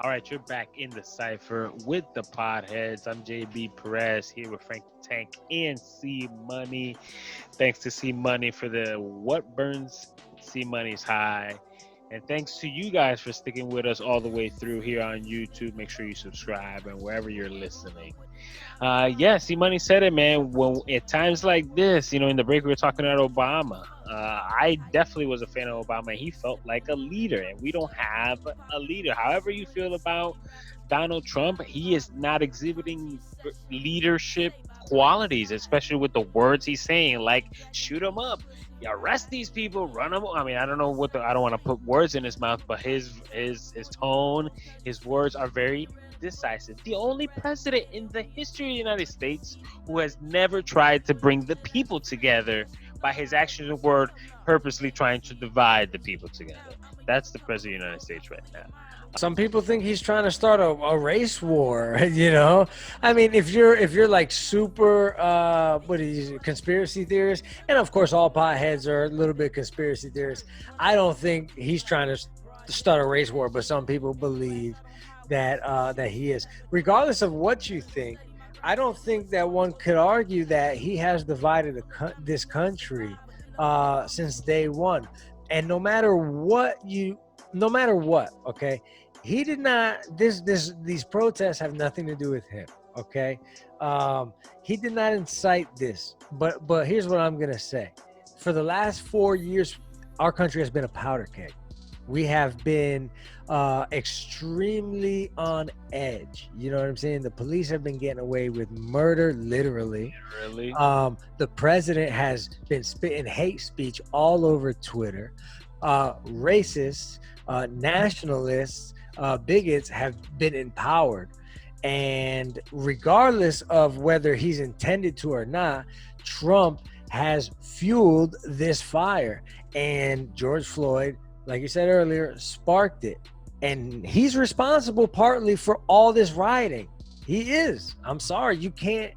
All right, you're back in the cipher with the Podheads. I'm JB Perez here with Frank the Tank and C Money. Thanks to C Money for the What Burns C Money's High. And thanks to you guys for sticking with us all the way through here on YouTube. Make sure you subscribe and wherever you're listening. C Money said it, man. When at times like this, in the break we were talking about Obama. I definitely was a fan of Obama. He felt like a leader, and we don't have a leader. However you feel about Donald Trump, he is not exhibiting leadership qualities, especially with the words he's saying, like shoot them up, arrest these people, run them. I mean, I don't know I don't want to put words in his mouth, but his tone, his words are very decisive. The only president in the history of the United States who has never tried to bring the people together by his actions and word, purposely trying to divide the people together. That's the president of the United States right now. Some people think he's trying to start a race war, I mean, if you're like super conspiracy theorists, and of course all potheads are a little bit conspiracy theorists, I don't think he's trying to start a race war, but some people believe that he is. Regardless of what you think, I don't think that one could argue that he has divided this country since day one. And no matter what, okay, he did not. These protests have nothing to do with him. Okay, he did not incite this. But here's what I'm gonna say: for the last 4 years, our country has been a powder keg. We have been extremely on edge. You know what I'm saying? The police have been getting away with murder, literally. The president has been spitting hate speech all over Twitter. Racists, nationalists, bigots have been empowered. And regardless of whether he's intended to or not, Trump has fueled this fire. And George Floyd, like you said earlier, sparked it. And he's responsible partly for all this rioting. He is. I'm sorry. You can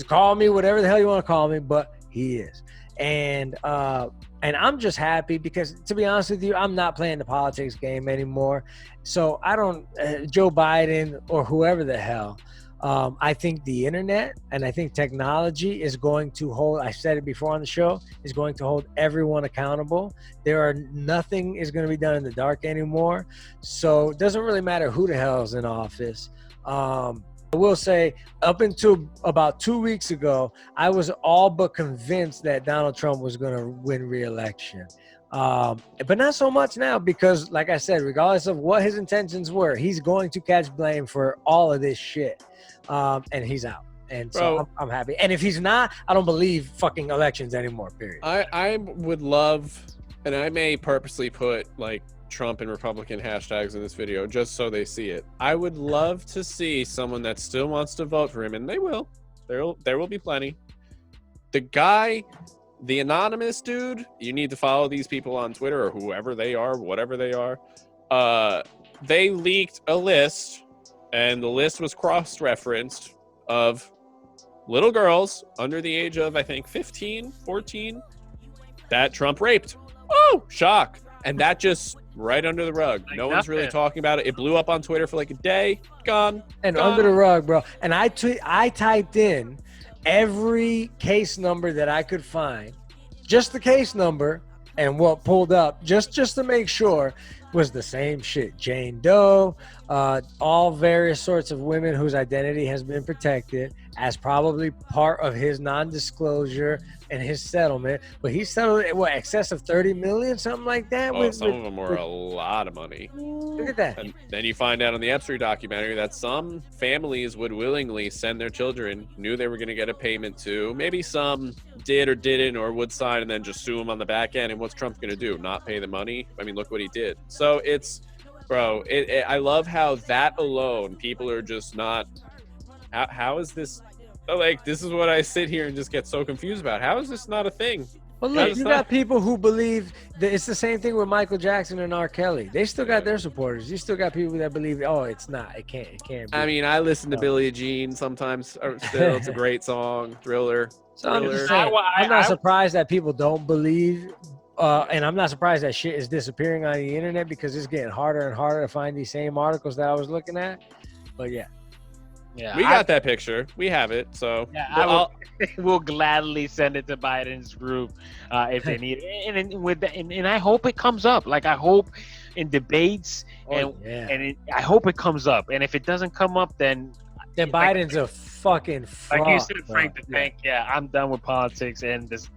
call me whatever the hell you want to call me, but he is. And I'm just happy because, to be honest with you, I'm not playing the politics game anymore. So I don't, Joe Biden or whoever the hell, I think the internet and I think technology is going to hold, I said it before on the show, is going to hold everyone accountable. Nothing is going to be done in the dark anymore. So it doesn't really matter who the hell is in office. I will say, up until about 2 weeks ago, I was all but convinced that Donald Trump was going to win re-election. But not so much now because, like I said, regardless of what his intentions were, he's going to catch blame for all of this shit. And he's out. And so I'm happy. And if he's not, I don't believe fucking elections anymore, period. I would love, and I may purposely put like Trump and Republican hashtags in this video just so they see it. I would love to see someone that still wants to vote for him, and they will. There will be plenty. The guy, the anonymous dude, you need to follow these people on Twitter or whoever they are, whatever they are. They leaked a list, and the list was cross-referenced of little girls under the age of, I think, 15, 14, that Trump raped. Oh, shock. And that just right under the rug. No one's really talking about it. It blew up on Twitter for like a day. Gone. Under the rug, bro. And I typed in every case number that I could find, just the case number, and what pulled up, just to make sure, was the same shit. Jane Doe, all various sorts of women whose identity has been protected as probably part of his non-disclosure and his settlement. But he settled excess of 30 million, something like that. Some of them were a lot of money. Look at that. And then you find out on the Epstein documentary that some families would willingly send their children, knew they were going to get a payment to. Maybe some did or didn't, or would sign and then just sue him on the back end. And what's Trump going to do? Not pay the money? I mean, look what he did. So it's, bro, I love how that alone, people are just not, how is this, like, this is what I sit here and just get so confused about. How is this not a thing? Well, look, you got people who believe that it's the same thing with Michael Jackson and R. Kelly. They still got their supporters. You still got people that believe, oh, it's not, it can't be. I mean, I listen to Billie Jean sometimes. Still, it's a great song. Thriller. So I'm not surprised that people don't believe And I'm not surprised that shit is disappearing on the internet because it's getting harder and harder to find these same articles that I was looking at. But yeah. Yeah, we got that picture. We have it. So yeah, we'll gladly send it to Biden's group if they need it. And I hope it comes up. Like I hope in debates I hope it comes up. And if it doesn't come up, then Biden's a fucking fraud. Like you said, Frank the Tank. Yeah, I'm done with politics and this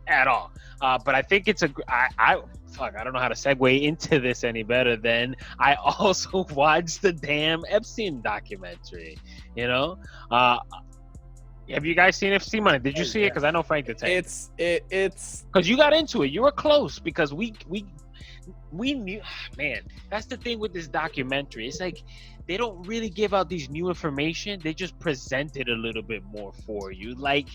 at all. But I think it's I don't know how to segue into this any better than I also watched the damn Epstein documentary. You know, have you guys seen Epstein Money? Did you see it? Because I know Frank the Tank. It's because you got into it. You were close because we knew. Man, that's the thing with this documentary. It's like they don't really give out these new information. They just present it a little bit more for you, like.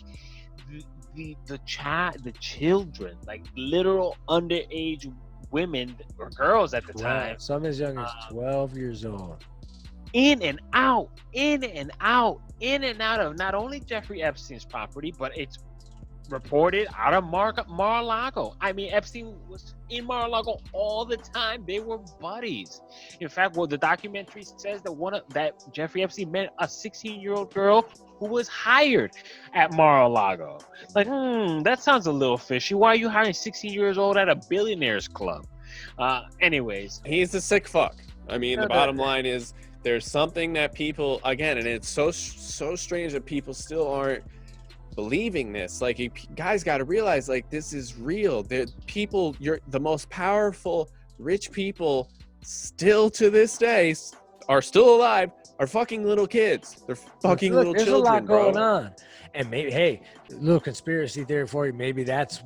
The children, like literal underage women or girls at the time, some as young as 12 years old, in and out of not only Jeffrey Epstein's property, but it's reported out of Mar-a-Lago. I mean, Epstein was in Mar-a-Lago all the time. They were buddies. In fact, the documentary says that Jeffrey Epstein met a 16-year-old girl who was hired at Mar-a-Lago. Like, that sounds a little fishy. Why are you hiring 16 years old at a Billionaires club? Anyways, he's a sick fuck. I mean, the bottom line is there's something that people, again, and it's so strange that people still aren't believing this. Like, you guys got to realize, like, this is real. The people, the most powerful rich people still to this day are still alive, are fucking little kids. They're fucking little children. There's a lot going on. And maybe, hey, little conspiracy theory for you. Maybe that's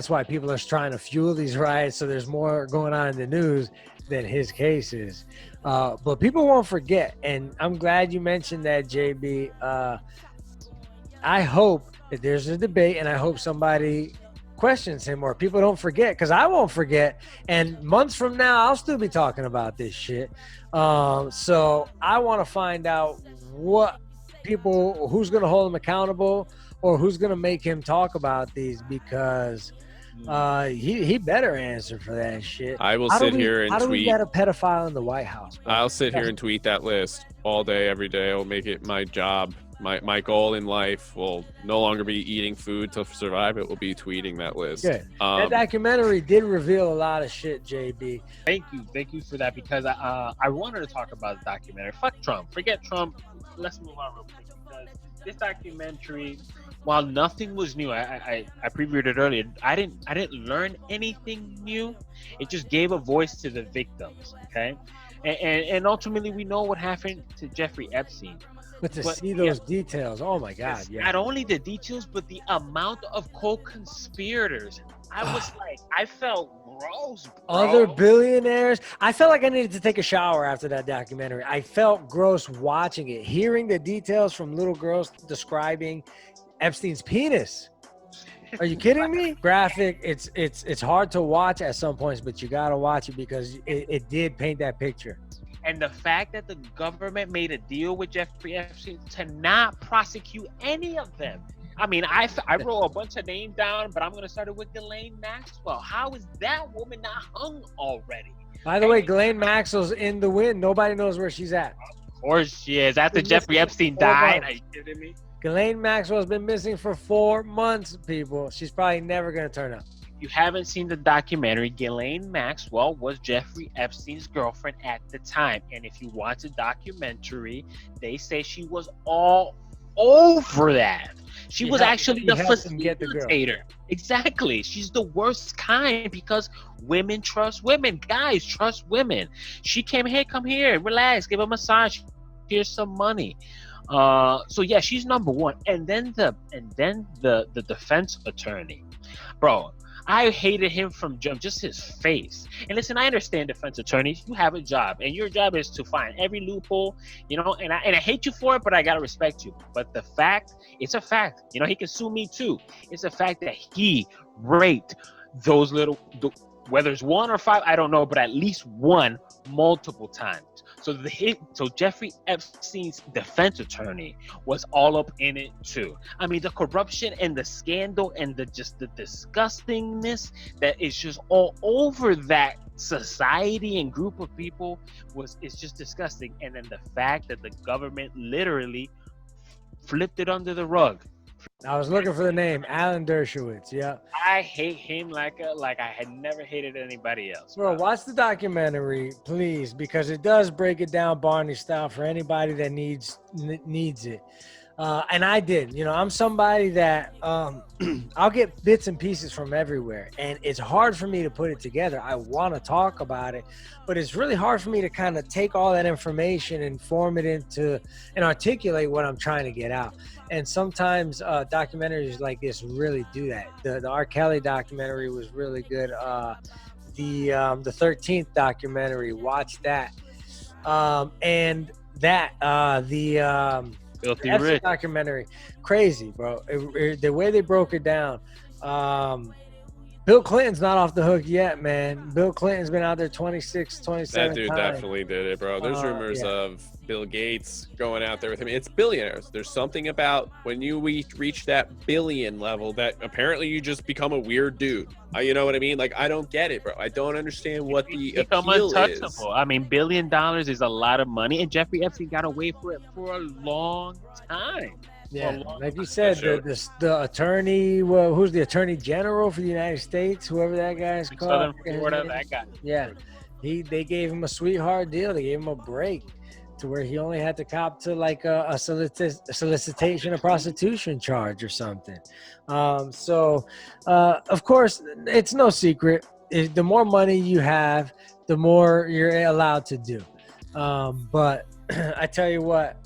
why people are trying to fuel these riots, so there's more going on in the news than his case is. But people won't forget, and I'm glad you mentioned that, JB. I hope that there's a debate, and I hope somebody questions him or people don't forget, because I won't forget. And months from now, I'll still be talking about this shit. So I want to find out who's going to hold him accountable or who's going to make him talk about these, because he better answer for that shit. I will sit here and tweet. How do we get a pedophile in the White House, bro? I'll sit here and tweet that list all day, every day. I'll make it my job. My goal in life will no longer be eating food to survive. It will be tweeting that list. Good. That documentary did reveal a lot of shit, JB. Thank you for that, because I wanted to talk about the documentary. Fuck Trump. Forget Trump. Let's move on real quick, because this documentary, while nothing was new, I previewed it earlier. I didn't learn anything new. It just gave a voice to the victims. Okay, and ultimately we know what happened to Jeffrey Epstein. But to see those details, oh my God! Yeah. Not only the details, but the amount of co-conspirators. I felt gross, bro. Other billionaires. I felt like I needed to take a shower after that documentary. I felt gross watching it, hearing the details from little girls describing Epstein's penis. Are you kidding me? Graphic. It's hard to watch at some points, but you gotta watch it because it did paint that picture. And the fact that the government made a deal with Jeffrey Epstein to not prosecute any of them. I mean, I wrote a bunch of names down, but I'm going to start it with Ghislaine Maxwell. How is that woman not hung already? By the way, Ghislaine Maxwell's in the wind. Nobody knows where she's at. Of course she is. After Jeffrey Epstein died. Are you kidding me? Ghislaine Maxwell's been missing for 4 months, people. She's probably never going to turn up. You haven't seen the documentary, Ghislaine Maxwell was Jeffrey Epstein's girlfriend at the time. And if you watch the documentary, they say she was all over that. She was actually the facilitator. Exactly. She's the worst kind, because women trust women. Guys trust women. She came here, come here, relax, give a massage. Here's some money. So yeah, she's number one. And then the defense attorney, bro. I hated him from jump, just his face. And listen, I understand defense attorneys. You have a job, and your job is to find every loophole, you know. And I hate you for it, but I gotta respect you. But it's a fact. You know, he can sue me too. It's a fact that he raped those little Whether it's 1 or 5, I don't know, but at least 1 multiple times. So Jeffrey Epstein's defense attorney was all up in it too. I mean, the corruption and the scandal and the disgustingness that is just all over that society and group of people is just disgusting. And then the fact that the government literally flipped it under the rug. I was looking for the name, Alan Dershowitz. Yeah. I hate him like I had never hated anybody else. Bro, watch the documentary, please, because it does break it down Barney style for anybody that needs it. And I did. You know, I'm somebody that I'll get bits and pieces from everywhere, and it's hard for me to put it together. I want to talk about it, but it's really hard for me to kind of take all that information and form it into and articulate what I'm trying to get out. And sometimes documentaries like this really do that. The R. Kelly documentary was really good. The 13th documentary, watch that. And that the Filthy Rich documentary, crazy, bro. The way they broke it down. Bill Clinton's not off the hook yet, man. Bill Clinton's been out there 26, 27 That dude times. definitely did it, bro. There's rumors of Bill Gates going out there with him. It's billionaires. There's something about when you reach that billion level that apparently you just become a weird dude. You know what I mean? Like, I don't get it, bro. I don't understand what the appeal is. I mean, $1 billion is a lot of money, and Jeffrey Epstein got away for it for a long time. Yeah, like you said, the attorney, who's the attorney general for the United States, whoever that guy's called. Southern Florida, that guy. Yeah, they gave him a sweetheart deal. They gave him a break to where he only had to cop to like a solicitation of prostitution charge or something. So, of course, it's no secret. The more money you have, the more you're allowed to do. But I tell you what,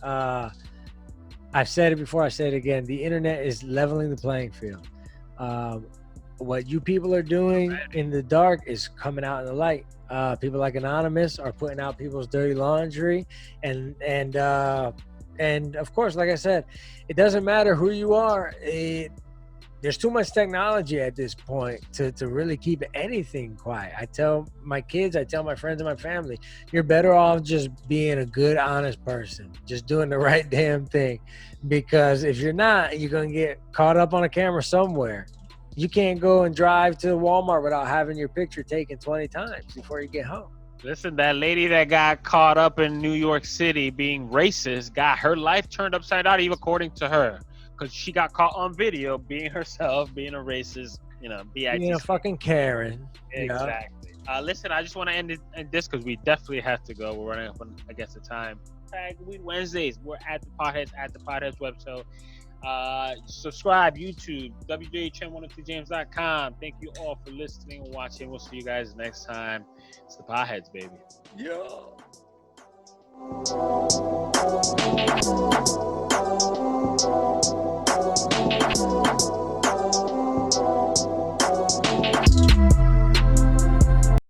I've said it before, I say it again. The internet is leveling the playing field. What you people are doing in the dark is coming out in the light. People like Anonymous are putting out people's dirty laundry, and of course, like I said, it doesn't matter who you are. There's too much technology at this point to really keep anything quiet. I tell my kids, I tell my friends and my family, you're better off just being a good, honest person, just doing the right damn thing. Because if you're not, you're going to get caught up on a camera somewhere. You can't go and drive to Walmart without having your picture taken 20 times before you get home. Listen, that lady that got caught up in New York City being racist got her life turned upside down, even according to her. Because she got caught on video being herself, being a racist, being a fucking Karen. Exactly. Listen, I just want to end this because we definitely have to go. We're running up against the time. Tag Weed Wednesdays. We're at the Podheads, website. Subscribe, YouTube, WJHM102james.com. Thank you all for listening and watching. We'll see you guys next time. It's the Podheads, baby. Yeah.